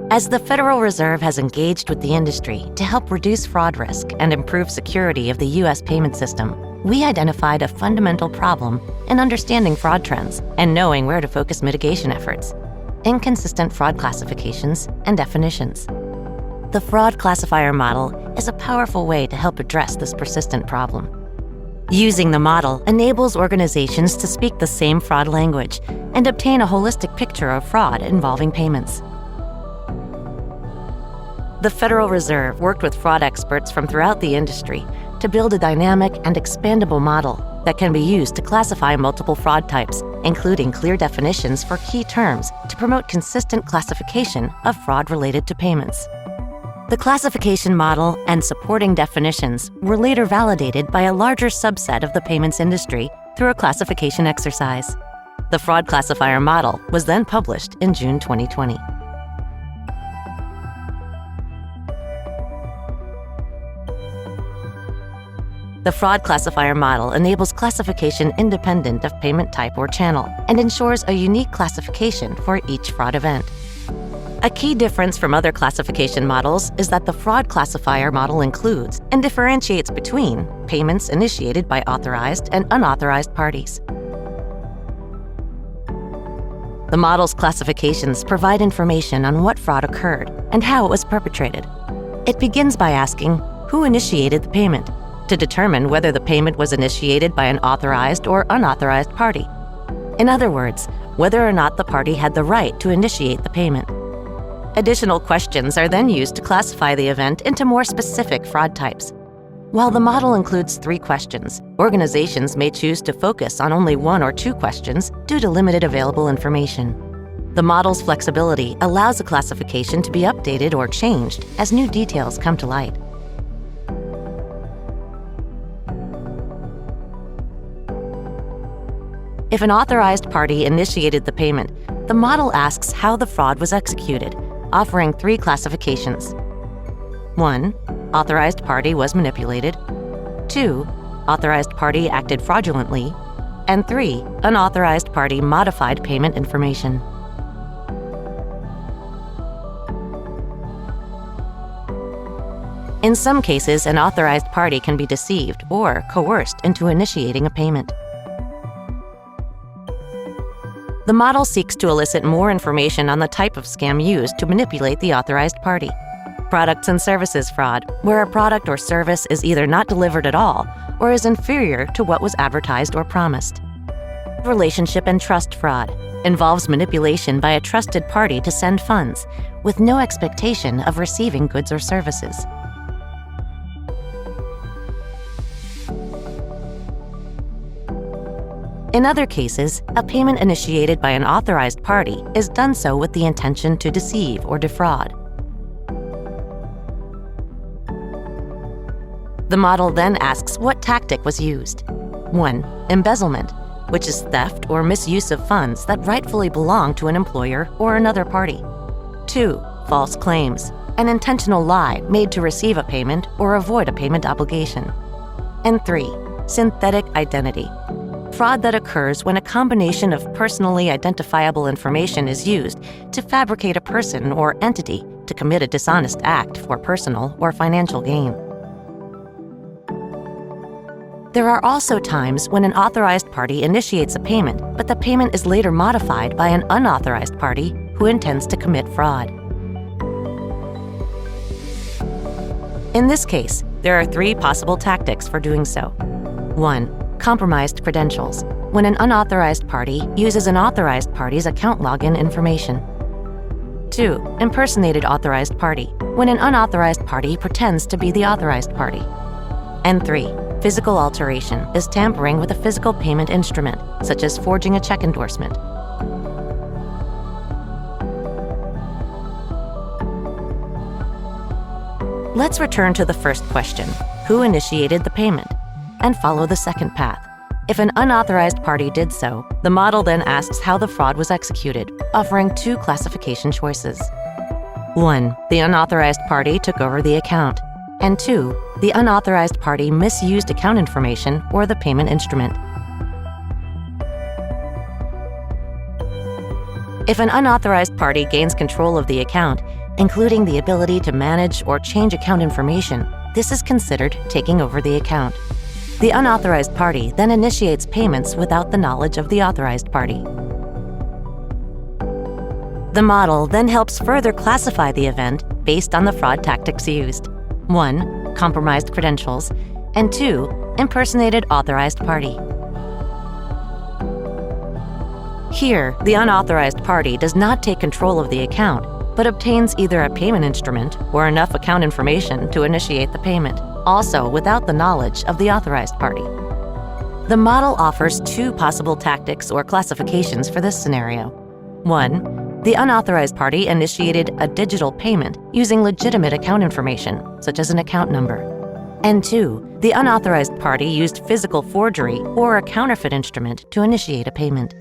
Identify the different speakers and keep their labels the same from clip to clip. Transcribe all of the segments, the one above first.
Speaker 1: As the Federal Reserve has engaged with the industry to help reduce fraud risk and improve security of the U.S. payment system, we identified a fundamental problem in understanding fraud trends and knowing where to focus mitigation efforts: inconsistent fraud classifications and definitions. The fraud classifier model is a powerful way to help address this persistent problem. Using the model enables organizations to speak the same fraud language and obtain a holistic picture of fraud involving payments. The Federal Reserve worked with fraud experts from throughout the industry to build a dynamic and expandable model that can be used to classify multiple fraud types, including clear definitions for key terms to promote consistent classification of fraud related to payments. The classification model and supporting definitions were later validated by a larger subset of the payments industry through a classification exercise. The fraud classifier model was then published in June 2020. The fraud classifier model enables classification independent of payment type or channel and ensures a unique classification for each fraud event. A key difference from other classification models is that the fraud classifier model includes and differentiates between payments initiated by authorized and unauthorized parties. The model's classifications provide information on what fraud occurred and how it was perpetrated. It begins by asking who initiated the payment, to determine whether the payment was initiated by an authorized or unauthorized party. In other words, whether or not the party had the right to initiate the payment. Additional questions are then used to classify the event into more specific fraud types. While the model includes 3 questions, organizations may choose to focus on only 1 or 2 questions due to limited available information. The model's flexibility allows a classification to be updated or changed as new details come to light. If an authorized party initiated the payment, the model asks how the fraud was executed, offering 3 classifications. 1. Authorized party was manipulated. 2. Authorized party acted fraudulently. And 3. Unauthorized party modified payment information. In some cases, an authorized party can be deceived or coerced into initiating a payment. The model seeks to elicit more information on the type of scam used to manipulate the authorized party. Products and services fraud, where a product or service is either not delivered at all or is inferior to what was advertised or promised. Relationship and trust fraud involves manipulation by a trusted party to send funds, with no expectation of receiving goods or services. In other cases, a payment initiated by an authorized party is done so with the intention to deceive or defraud. The model then asks what tactic was used. 1. Embezzlement, which is theft or misuse of funds that rightfully belong to an employer or another party. 2. False claims, an intentional lie made to receive a payment or avoid a payment obligation. And 3. Synthetic identity, fraud that occurs when a combination of personally identifiable information is used to fabricate a person or entity to commit a dishonest act for personal or financial gain. There are also times when an authorized party initiates a payment, but the payment is later modified by an unauthorized party who intends to commit fraud. In this case, there are 3 possible tactics for doing so. 1. Compromised credentials, when an unauthorized party uses an authorized party's account login information. 2. Impersonated authorized party, when an unauthorized party pretends to be the authorized party. And 3. Physical alteration is tampering with a physical payment instrument, such as forging a check endorsement. Let's return to the first question, who initiated the payment, and follow the second path. If an unauthorized party did so, the model then asks how the fraud was executed, offering 2 classification choices. 1. The unauthorized party took over the account. And 2. The unauthorized party misused account information or the payment instrument. If an unauthorized party gains control of the account, including the ability to manage or change account information, this is considered taking over the account. The unauthorized party then initiates payments without the knowledge of the authorized party. The model then helps further classify the event based on the fraud tactics used. 1. Compromised credentials, and 2. Impersonated authorized party. Here, the unauthorized party does not take control of the account, but obtains either a payment instrument or enough account information to initiate the payment, also without the knowledge of the authorized party. The model offers 2 possible tactics or classifications for this scenario. 1. The unauthorized party initiated a digital payment using legitimate account information, such as an account number. And 2. The unauthorized party used physical forgery or a counterfeit instrument to initiate a payment.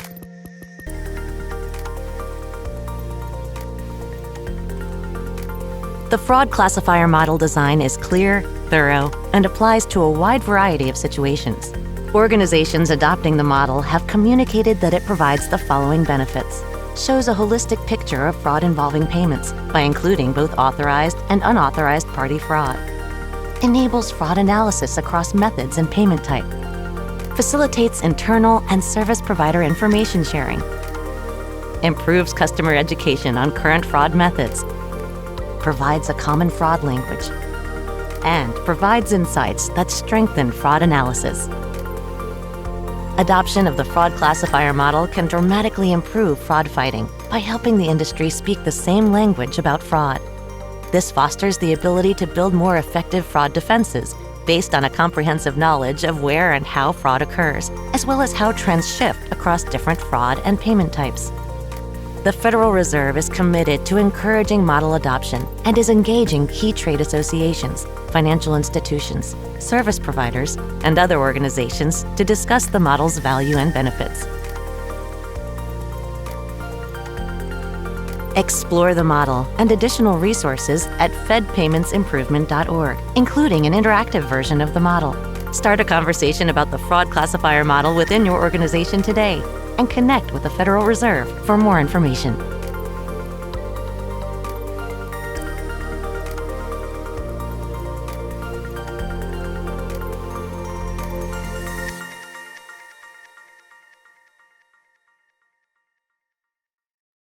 Speaker 1: The fraud classifier model design is clear, thorough, and applies to a wide variety of situations. Organizations adopting the model have communicated that it provides the following benefits. Shows a holistic picture of fraud involving payments by including both authorized and unauthorized party fraud. Enables fraud analysis across methods and payment type. Facilitates internal and service provider information sharing. Improves customer education on current fraud methods. Provides a common fraud language, and provides insights that strengthen fraud analysis. Adoption of the fraud classifier model can dramatically improve fraud fighting by helping the industry speak the same language about fraud. This fosters the ability to build more effective fraud defenses based on a comprehensive knowledge of where and how fraud occurs, as well as how trends shift across different fraud and payment types. The Federal Reserve is committed to encouraging model adoption and is engaging key trade associations, financial institutions, service providers, and other organizations to discuss the model's value and benefits. Explore the model and additional resources at fedpaymentsimprovement.org, including an interactive version of the model. Start a conversation about the fraud classifier model within your organization today, and connect with the Federal Reserve for more information.